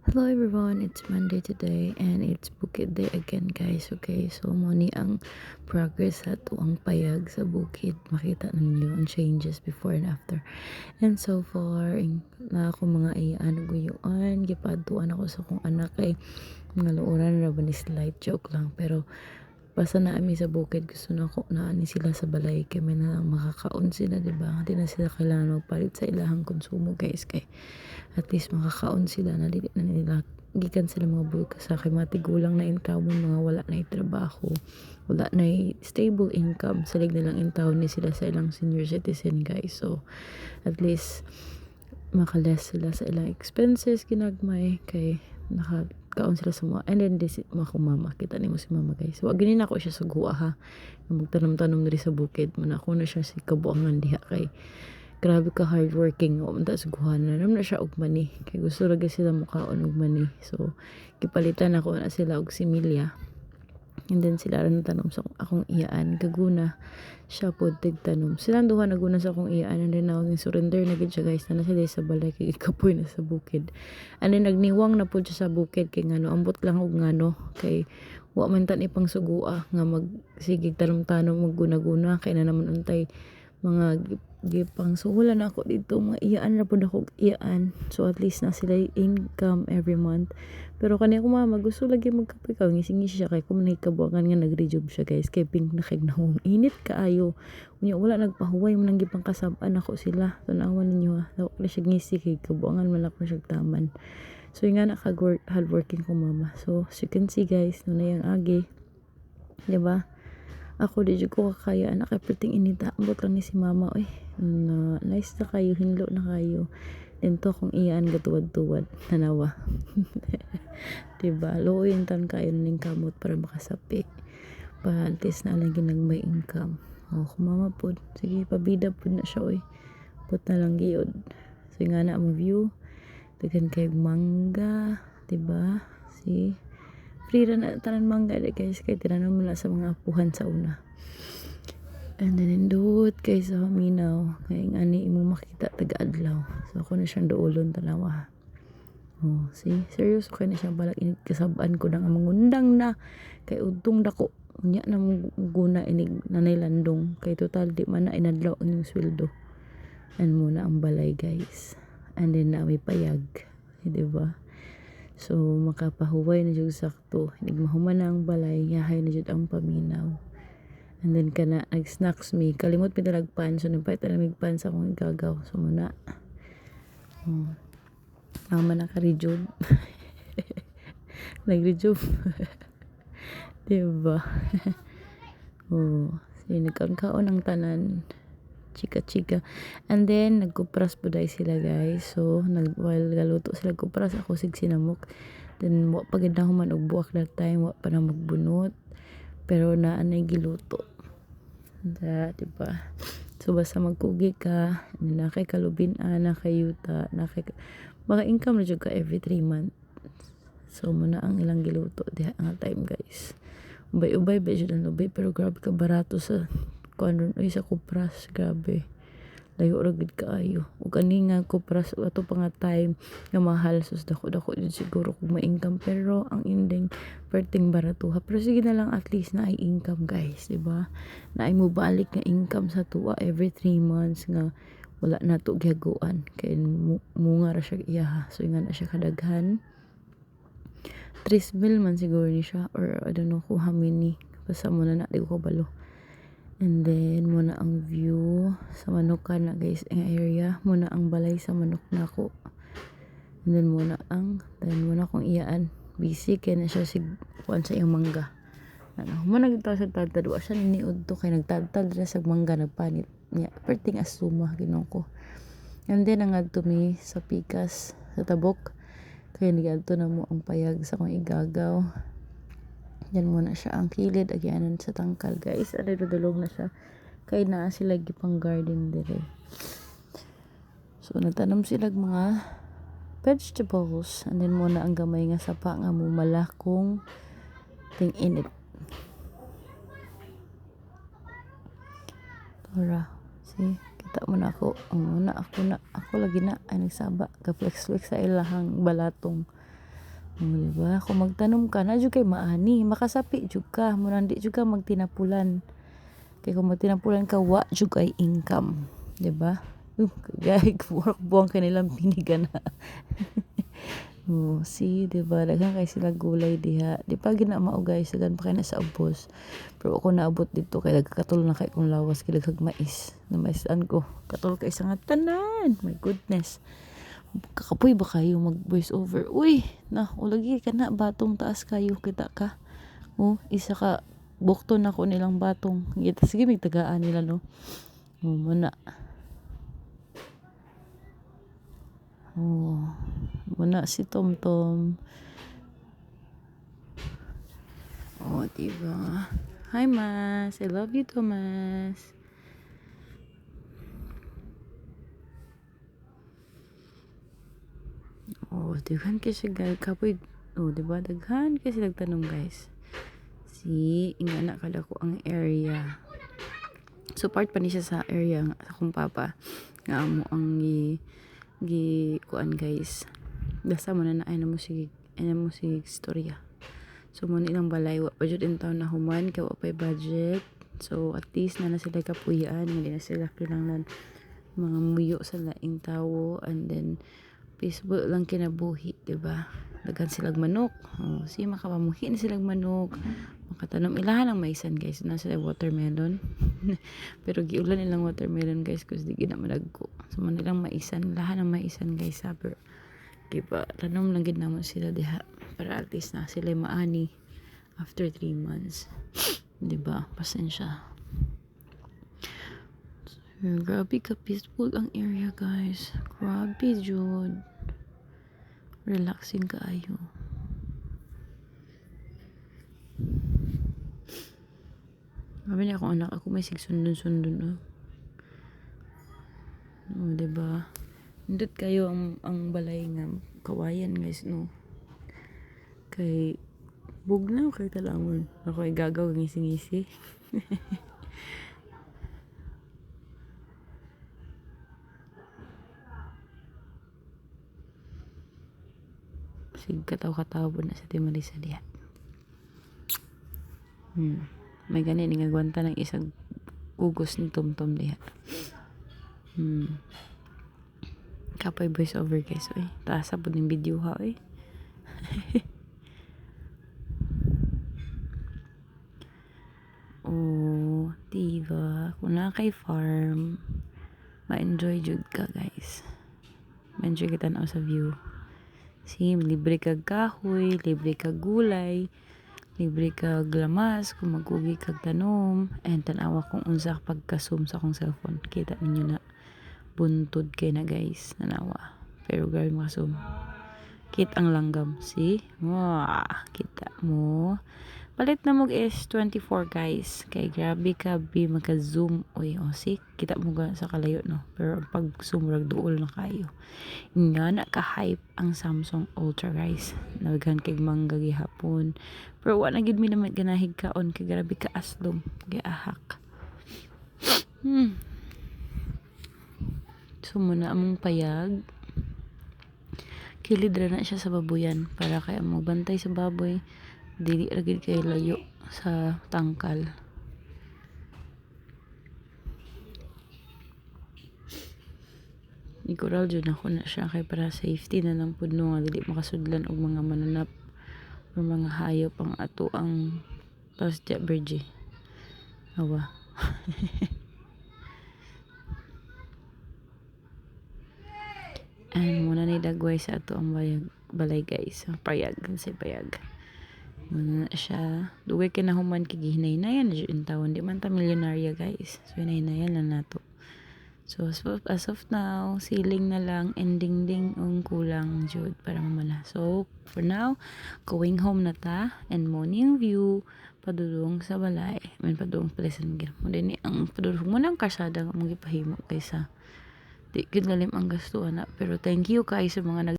Hello everyone, it's Monday today and it's bukid day again guys. Okay, so moni ang progress sa tuang payag sa bukid. Makita ninyo ang changes before and after. And so far, na ako mga iyaan guyuan, gipadtuan ako sa kong anak kay mga luoran ra ba ni slight joke lang pero basta na ami sa bukid gusto na ko na ani sila sa balay kay may na lang makakaon sila, di ba? Hindi na sila kailangan magpalit sa ilahang konsumo guys kay at least makakaon sila na dili na nila gikan sila mga bukas sa kay matigulang na intawon mga wala na trabaho, wala na stable income, salig na lang intawon ni sila sa ilang senior citizen guys. So at least makaless sila sa ilang expenses ginagmay kay nakakaon sila sa mga and then this mga mama kita nimo si mama guys. So gini na ako siya sa guwa ha magtanom-tanom diri sa bukid man ako na siya si kabuangan diha kay grabe ka hardworking o unta sa guhanan na siya og money kay gusto ra sila mukaon og money. So gipalitan ako na sila og similya and then sila rin tanom sa akong iyaan kaguna siya pod tigtanom silang duha naguna sa akong iyaan and then nawag surrender na gid siya guys na sila sa balay kay kapoy na sa bukid and then nagniwang na pod siya sa bukid kay ngano ambot lang og ngano kay wa man tan ipang sugua nga mag sige tanom-tanom magguna-guna kay na naman untay mga gipang suhulan ako dito mga iyaan na po ako iyaan so at least na sila income every month pero kani ako mama gusto lagi magkapikaw ngising-ngisi siya kay kung nagkabuangan nga nagre-job siya guys kay pink na kay nahong init kaayo unya wala nagpahuway man nang gipang kasab-an ako sila tanawan ninyo ha wala siya ngisi kay kabuangan man ako siya taman so nga na hardworking ko mama so as you can see guys no na yang agi diba ako di jud ko kakaya anak kay perting inita ambot lang ni si mama oy na nice na kayo hinlo na kayo dento kung iyaan gatuwad-tuwad tanawa diba luoy tan kayo ning kamot para makasapi pantes na lang ginagmay income oh kung mama pod sige pabida pod na siya oy put na lang giyod so nga na ang view daghan kay mangga diba si free ra na tanan mangga guys kay tiranon mo na sa mga apuhan sa una and then indot kay sa minaw kay ngani imo makita taga-adlaw so ako na siyang duolon tanawa oh see seryoso kay na siyang balak init kasab-an ko nang mangundang na kay udtong dako unya na guna inig nanay landong kay total di man na inadlaw ang sweldo and muna ang balay guys and then na may payag di ba so makapahuway na jud sakto inig mahuman na ang balay yahay na jud ang paminaw. And then kana nag-snacks me. Kalimot mi talagpan. So nagpait na migpan sa akong igagaw. So muna. Oh. Mama naka-rejob. Nag-rejob. Diba? Oh. So nagkaon-kaon ang tanan. Chika-chika. And then nagkupras po dahil sila guys. So while galuto sila kupras ako sig sinamok. Then pagid na human og buwak that time. Wa pa na magbunot. Pero naanay giluto. Diba? So basta magkugi ka na kay kalubin na kay yuta na kay baka income na jud ka every 3 months so muna ang ilang giluto diha nga time guys ubay-ubay ba jud ang ubay pero grabe ka barato sa kuan sa kupras grabe layo ra gid kaayo ug ani nga kupras ato pa nga time nga mahal sus dako jud siguro kung ma-income pero ang ending perting baratuha pero sige na lang at least na ay income guys diba na ay mo balik nga income sa tuwa every 3 months nga wala na to gihaguan kay munga ra siya iyaha so nga na siya kadaghan 3,000 man siguro ni siya or I don't know kung how many basta mo na di ko balo. And then muna ang view sa manok na guys ang area muna ang balay sa manok na ko and then muna kong iyaan busy kaya na siya kuan sa iyang mangga ano mo nagtaw sa tadtad wa siya niud to kay nagtadtad na sa mangga nagpanit niya perting asuma ginon ko and then ang adto mi sa pikas sa tabok kay nigadto na mo ang payag sa kong igagaw. Yan muna siya ang kilid agyanan sa tangkal guys ano dudulog na siya kay naa sila gipang garden dire so nagtanom sila mga vegetables and then muna ang gamay nga sapa nga mumala kung ting init tora see kita mo na ako muna ako lagi na ay nagsaba ka flex sa ilahang balatong Diba? Kung magtanom ka, na jud kay maani, makasapi jud ka, murang di jud ka magtinapulan. Kay kung magtinapulan ka, wa jud kay income, diba? Kagay, buwang kanilang pinigan na. Oh, see, diba? Daghan kay sila gulay diha. Di pa ginamao guys, daghan pa kay na sa ubos. Pero ako naabot dito kay nagkatulong na kay kung lawas kay daghang mais. Na maisan ko. Katulong kay sa nga tanan. My goodness. Kakapoy ba kayo mag voice over? Uy, na ulagi ka na batong taas kayo kita ka. Oh, isa ka bukto na ko nilang batong. Sige, may tagaan nila no. Oh, muna. Oh, muna si Tom Tom. Oh, diba? Hi, Mas. I love you, Thomas. Oh, daghan kasi kapoy. Oh, diba? Daghan kasi nagtanong, guys. Si, ingana kada ko ang area. So, part pa ni siya sa area nga sa kong papa. Nga mo ang kuan guys. Basta mo na ay na mo sige istorya. So mo nilang balay wa pa jud in town na human kay wa pay budget. So at least na sila kapuyan, hindi na sila kinahanglan mga muyo sa laing tawo, and then peaceful lang kinabuhi, diba? Daghan silang manok. Oh, si makapamuhi na silang manok. Makatanom ilahan ang maisan guys. Na sila watermelon. Pero giulan nilang watermelon guys kasi di gina madagko. So man nilang maisan, lahan ang maisan guys, saber. Diba? Tanom lang gid namo sila diha para at least na sila maani after 3 months. Diba? Pasensya. Grabe ka peaceful ang area guys. Grabe jud. Relaxing kaayo. Grabe na akong anak ako may sigsundon-sundon. Oh, diba? Nindot kayo ang balay nga kawayan guys no. Kay bugnaw kay talamon. Ako ay gagaw ngisi-ngisi. Sig kataw-kataw po na sa Timarisa diha. May gani ni ngagwanta ng isang ugos ni Tom-Tom diha. Kapoy voice over guys oy. Taas sa pud ning video ha oy. Oh, diba? Kung na kay farm, ma-enjoy jud ka guys. Ma-enjoy kita na sa view. Si libre kag kahoy, libre kag gulay, libre kag lamas kung magugi kag tanom, and tanawa kung unsa pagka-zoom sa akong cellphone. Kita ninyo na buntod kay na guys, nanawa. Pero grabe maka-zoom. Kit ang langgam, see? Wah, kita mo. Palit na mo S24 guys. Kay grabe ka bi maka-zoom. Uy, oh, see? Kita mo sa kalayo no. Pero pag zoom rag duol na kayo. Nga na ka-hype ang Samsung Ultra guys. Naghan kay mangga gihapon. Pero wa na gid mi naman ganahig kaon kay grabe ka aslom. Giahak. So muna among payag. Kilid ra na siya sa baboyan para kay among bantay sa baboy. Dili ra gid kay layo sa tangkal. Igural jud ako na siya kay para safety na lang pud no nga dili makasudlan og mga mananap o mga hayop ang ato ang Pasja Berge. Awa. And muna ni dagway sa ato ang balay guys. Payag kasi payag. Muna na siya. Duway kinahuman kigihinay-nayan na dyan tawon. Di man ta milyonarya guys. So hinay-nayan na nato. So as of now, ceiling na lang, ending ding ang kulang jud para mamana. So for now, going home na ta, and morning view padulong sa balay. Padulong pleasant gyud. Mo dinhi ang padulong mo nang kasada nga mong gipahimo kaysa di gid lalim ang gasto ana. Pero thank you kay sa mga